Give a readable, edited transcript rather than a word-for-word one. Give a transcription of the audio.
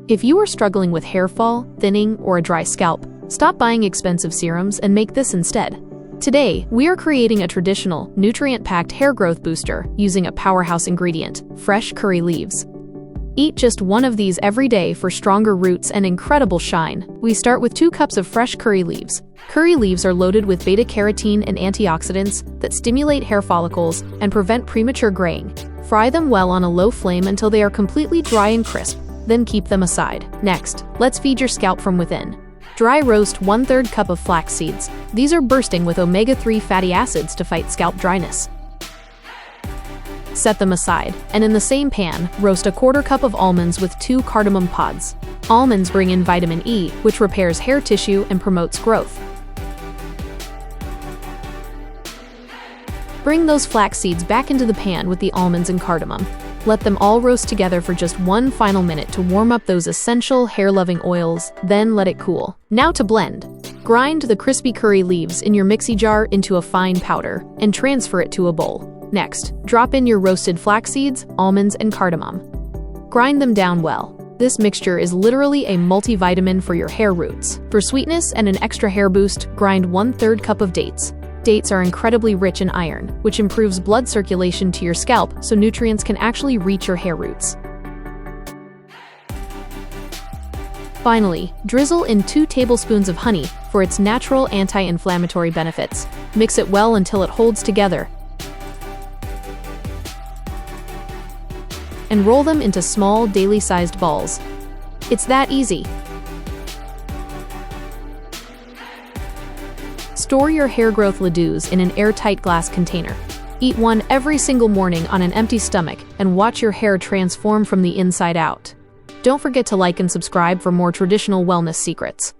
If you are struggling with hair fall, thinning, or a dry scalp, stop buying expensive serums and make this instead. Today, we are creating a traditional, nutrient-packed hair growth booster using a powerhouse ingredient, fresh curry leaves. Eat just one of these every day for stronger roots and incredible shine. We start with 2 cups of fresh curry leaves. Curry leaves are loaded with beta-carotene and antioxidants that stimulate hair follicles and prevent premature graying. Fry them well on a low flame until they are completely dry and crisp, then keep them aside. Next, let's feed your scalp from within. Dry roast 1/3 cup of flax seeds. These are bursting with omega-3 fatty acids to fight scalp dryness. Set them aside, and in the same pan, roast 1/4 cup of almonds with 2 cardamom pods. Almonds bring in vitamin E, which repairs hair tissue and promotes growth. Bring those flax seeds back into the pan with the almonds and cardamom. Let them all roast together for just 1 final minute to warm up those essential hair-loving oils, then let it cool. Now to blend. Grind the crispy curry leaves in your mixie jar into a fine powder and transfer it to a bowl. Next, drop in your roasted flax seeds, almonds, and cardamom. Grind them down well. This mixture is literally a multivitamin for your hair roots. For sweetness and an extra hair boost, grind 1/3 cup of dates. Dates are incredibly rich in iron, which improves blood circulation to your scalp so nutrients can actually reach your hair roots. Finally, drizzle in 2 tablespoons of honey for its natural anti-inflammatory benefits. Mix it well until it holds together, and roll them into small, daily-sized balls. It's that easy. Store your hair growth Ladoos in an airtight glass container. Eat one every single morning on an empty stomach and watch your hair transform from the inside out. Don't forget to like and subscribe for more traditional wellness secrets.